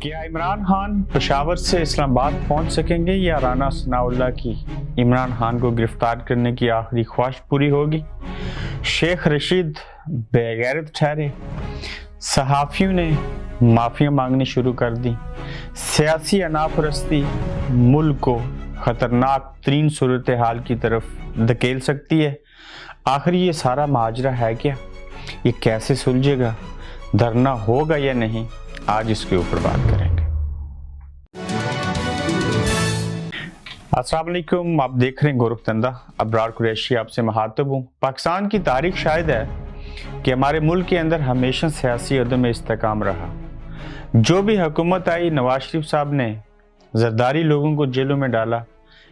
क्या इमरान खान पेशावर से इस्लामाबाद पहुंच सकेंगे या राना सनाउल्लाह की इमरान खान को गिरफ्तार करने की आखिरी ख्वाहिश पूरी होगी? शेख रशीद बेगैरत ठहरे, सहाफ़ियों ने माफ़िया मांगनी शुरू कर दी, सियासी अनापरस्ती मुल्क को ख़तरनाक तरीन सूरत हाल की तरफ धकेल सकती है। आखिर ये सारा माजरा है क्या? ये कैसे सुलझेगा? धरना होगा या नहीं? आज इसके ऊपर बात करेंगे। अस्सलाम वालेकुम, आप देख रहे हैं गोरख धंधा। अबरार कुरैशी आपसे मुखातिब हूँ। पाकिस्तान की तारीख शायद है कि हमारे मुल्क के अंदर हमेशा सियासी अदम इस्तेकाम रहा। जो भी हुकूमत आई, नवाज शरीफ साहब ने जरदारी लोगों को जेलों में डाला।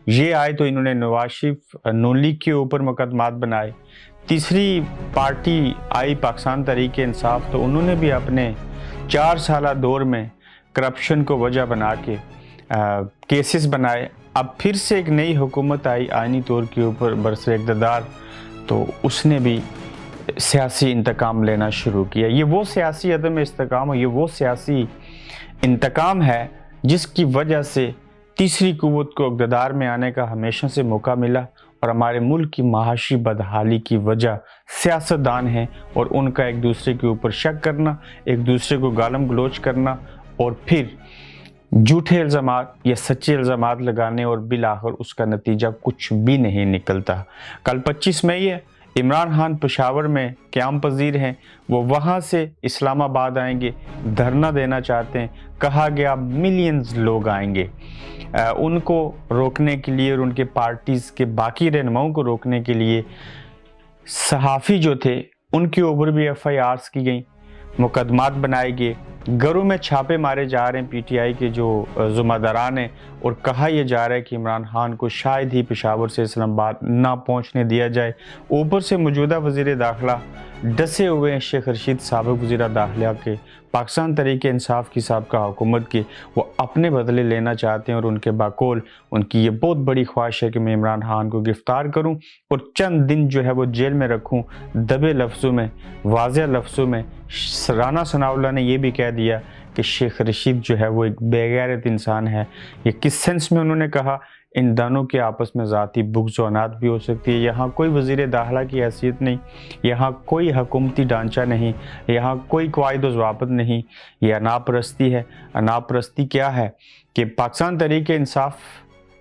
ये आए तो इन्होंने नवाज शरीफ नून लीग के ऊपर मुकदमात बनाए। तीसरी पार्टी आई पाकिस्तान तहरीक इंसाफ, तो उन्होंने भी अपने 4 साल दौर में करप्शन को वजह बना के केसेस बनाए। अब फिर से एक नई हुकूमत आई आइनी तौर के ऊपर बरसर इक़्तिदार, तो उसने भी सियासी इंतकाम लेना शुरू किया। ये वो सियासी अदम इस्तेकाम है, ये वो सियासी इंतकाम है जिसकी वजह से तीसरी कुव्वत को इक़्तिदार में आने का हमेशा से मौका मिला। और हमारे मुल्क की माशी बदहाली की वजह सियासतदान हैं और उनका एक दूसरे के ऊपर शक करना, एक दूसरे को गालम गलोच करना और फिर झूठे इल्ज़ामात या सच्चे इल्ज़ामात लगाने, और बिलाखिर उसका नतीजा कुछ भी नहीं निकलता। कल 25 मई है, इमरान खान पेशावर में क़याम पजीर हैं। वो वहाँ से इस्लामाबाद आएंगे, धरना देना चाहते हैं। कहा गया मिलियंस लोग आएंगे। उनको रोकने के लिए और उनके पार्टीज़ के बाकी रहनुमाओं को रोकने के लिए सहाफ़ी जो थे उनके ऊपर भी FIRs की गई, मुकदमात बनाए गए, घरों में छापे मारे जा रहे हैं PTI के जो ज़िम्मेदारान हैं, और कहा यह जा रहा है कि इमरान खान को शायद ही पेशावर से इस्लामाबाद ना पहुंचने दिया जाए। ऊपर से मौजूदा वज़ीर दाखिला डसे हुए हैं शेख रशीद साबिक़ वज़ीर दाखिला के, पाकिस्तान तहरीक इंसाफ की साबिक़ा हुकूमत के, वो अपने बदले लेना चाहते हैं। और उनके बाकौल उनकी ये बहुत बड़ी ख्वाहिश है कि मैं इमरान खान को गिरफ़्तार करूं और चंद दिन जो है वो जेल में रखूं। दबे लफ्ज़ों में, वाज़ेह लफ्ज़ों में राना सनाउल्लाह ने यह भी कह दिया कि शेख रशीद जो है वो एक बेगैरत इंसान है। ये किस सेंस में उन्होंने कहा? इन दोनों के आपस में ज़ाती बुग़्ज़ व अनात भी हो सकती है। यहाँ कोई वज़ीर दाखिला की हैसियत नहीं, यहाँ कोई हुकूमती ढांचा नहीं, यहाँ कोई क़वाइद व ज़वाबित नहीं। ये अनापरस्ती है। अनापरस्ती क्या है कि पाकिस्तान तहरीक इंसाफ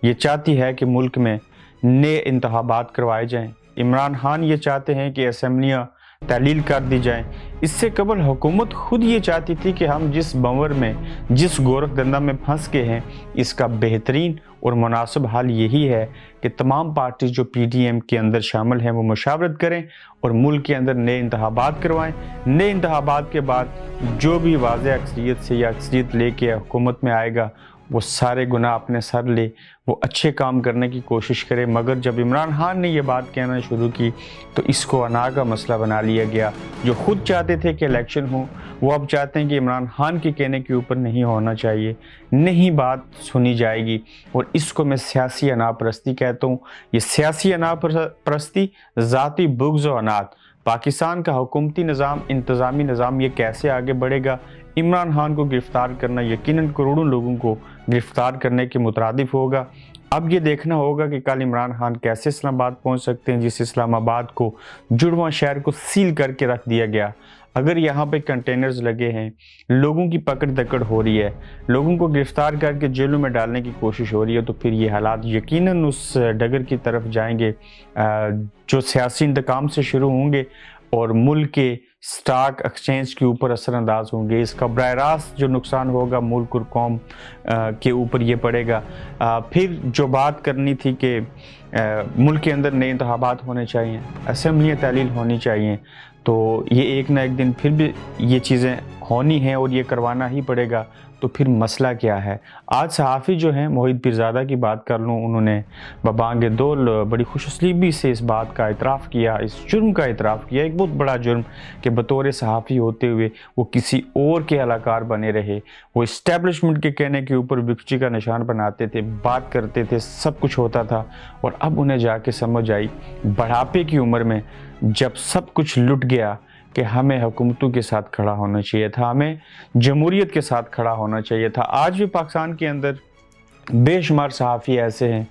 ये चाहती है कि मुल्क में नए इंतखाबात करवाए जाएँ। इमरान खान ये चाहते हैं कि असम्बलियाँ तहलील कर दी जाएँ। इससे कबल हुकूमत खुद ये चाहती थी कि हम जिस बंवर में, जिस गोरख धंधा में फंस गए हैं, इसका बेहतरीन और मुनासिब हाल यही है कि तमाम पार्टी जो PDM के अंदर शामिल हैं वो मुशावरत करें और मुल्क के अंदर नए इंतखाबात करवाएं। नए इंतखाबात के बाद जो भी वाज़ेह अक्सरियत से या अक्सरियत लेके हुकूमत में आएगा वो सारे गुनाह अपने सर ले, वो अच्छे काम करने की कोशिश करे। मगर जब इमरान खान ने ये बात कहना शुरू की तो इसको अना का मसला बना लिया गया। जो खुद चाहते थे कि इलेक्शन हो, वो अब चाहते हैं कि इमरान खान के कहने के ऊपर नहीं होना चाहिए, नहीं बात सुनी जाएगी। और इसको मैं सियासी अनापरस्ती कहता हूँ। ये सियासी अनापरस्ती, ज़ाती बुग़्ज़ व अनात, पाकिस्तान का हुकूमती निज़ाम, इंतज़ामी निज़ाम ये कैसे आगे बढ़ेगा? इमरान खान को गिरफ़्तार करना यकीनन करोड़ों लोगों को गिरफ़्तार करने के मुतरादिफ होगा। अब ये देखना होगा कि कल इमरान खान कैसे इस्लामाबाद पहुंच सकते हैं, जिस इस्लामाबाद को जुड़वां शहर को सील करके रख दिया गया। अगर यहाँ पे कंटेनर्स लगे हैं, लोगों की पकड़ दकड़ हो रही है, लोगों को गिरफ़्तार करके जेलों में डालने की कोशिश हो रही है, तो फिर ये हालात यकीनन उस डगर की तरफ जाएंगे जो सियासी इंतकाम से शुरू होंगे और मुल्क के स्टॉक एक्सचेंज के ऊपर असरअंदाज होंगे। इसका बराह रास्त जो नुकसान होगा मुल्क और कौम के ऊपर ये पड़ेगा। फिर जो बात करनी थी कि मुल्क के अंदर नए इंतखाबात होने चाहिए, असम्बलियाँ तहलील होनी चाहिए, तो ये एक ना एक दिन फिर भी ये चीज़ें होनी हैं और ये करवाना ही पड़ेगा। तो फिर मसला क्या है? आज सहाफ़ी जो हैं, मोहित पीरज़ादा की बात कर लूँ, उन्होंने बबांगे दोल बड़ी खुशअस्लीबी से इस बात का इतराफ़ किया, इस जुर्म का इतराफ़ किया, एक बहुत बड़ा जुर्म कि बतौर सहाफ़ी होते हुए वो किसी और के अलाकार बने रहे। वो इस्टेब्लिशमेंट के कहने के ऊपर विपक्षी का निशान बनाते थे, बात करते थे, सब कुछ होता था। और अब उन्हें जाके समझ आई बुढ़ापे की उम्र में, जब सब कुछ लुट गया کہ ہمیں حکومتوں کے ساتھ کھڑا ہونا چاہیے تھا, ہمیں جمہوریت کے ساتھ کھڑا ہونا چاہیے تھا. آج بھی پاکستان کے اندر بے شمار صحافی ایسے ہیں,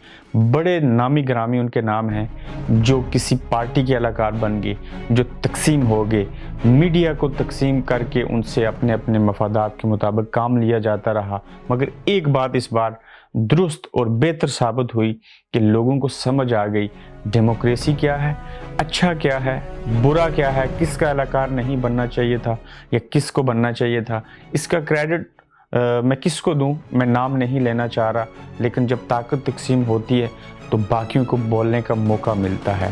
بڑے نامی گرامی ان کے نام ہیں, جو کسی پارٹی کے اہلکار بن گئے, جو تقسیم ہو گئے, میڈیا کو تقسیم کر کے ان سے اپنے اپنے مفادات کے مطابق کام لیا جاتا رہا. مگر ایک بات اس بار درست اور بہتر ثابت ہوئی کہ لوگوں کو سمجھ آ گئی ڈیموکریسی کیا ہے, اچھا کیا ہے, برا کیا ہے, کس کا اہلکار نہیں بننا چاہیے تھا یا کس کو بننا چاہیے تھا. اس کا کریڈٹ میں کس کو دوں, میں نام نہیں لینا چاہ رہا, لیکن جب طاقت تقسیم ہوتی ہے تو باقیوں کو بولنے کا موقع ملتا ہے,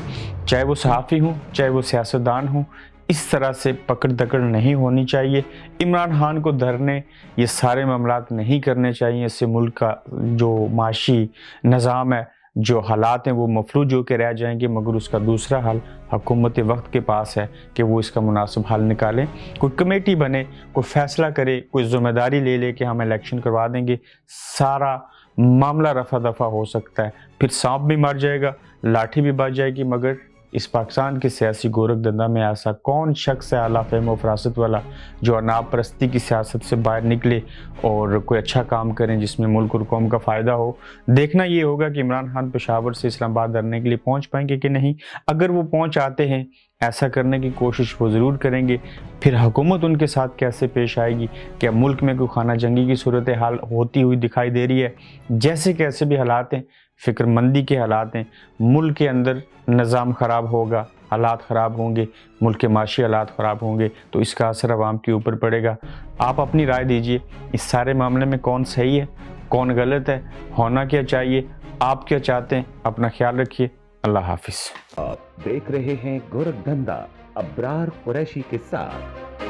چاہے وہ صحافی ہوں چاہے وہ سیاستدان ہوں. اس طرح سے پکڑ دکڑ نہیں ہونی چاہیے. عمران خان کو دھرنے یہ سارے معاملات نہیں کرنے چاہیے. اس سے ملک کا جو معاشی نظام ہے, جو حالات ہیں وہ مفلوج ہو کے رہ جائیں گے. مگر اس کا دوسرا حل حکومت وقت کے پاس ہے کہ وہ اس کا مناسب حل نکالیں, کوئی کمیٹی بنے, کوئی فیصلہ کرے, کوئی ذمہ داری لے لے کہ ہم الیکشن کروا دیں گے. سارا معاملہ رفع دفع ہو سکتا ہے. پھر سانپ بھی مر جائے گا, لاٹھی بھی بچ جائے گی. مگر اس پاکستان کے سیاسی گورکھ دندہ میں ایسا کون شخص ہے اعلیٰ فہم و فراست والا جو اناپ پرستی کی سیاست سے باہر نکلے اور کوئی اچھا کام کریں جس میں ملک اور قوم کا فائدہ ہو. دیکھنا یہ ہوگا کہ عمران خان پشاور سے اسلام آباد دھرنے کے لیے پہنچ پائیں گے کہ نہیں. اگر وہ پہنچ آتے ہیں, ایسا کرنے کی کوشش وہ ضرور کریں گے, پھر حکومت ان کے ساتھ کیسے پیش آئے گی. کیا ملک میں کوئی خانہ جنگی کی صورتحال ہوتی ہوئی دکھائی دے رہی ہے؟ جیسے کیسے بھی حالات ہیں, فکر مندی کے حالات ہیں, ملک کے اندر نظام خراب ہوگا, حالات خراب ہوں گے, ملک کے معاشی حالات خراب ہوں گے, تو اس کا اثر عوام کے اوپر پڑے گا. آپ اپنی رائے دیجئے, اس سارے معاملے میں کون صحیح ہے, کون غلط ہے, ہونا کیا چاہیے, آپ کیا چاہتے ہیں. اپنا خیال رکھیے. اللہ حافظ. آپ دیکھ رہے ہیں گورکھ دھندا ابرار قریشی کے ساتھ.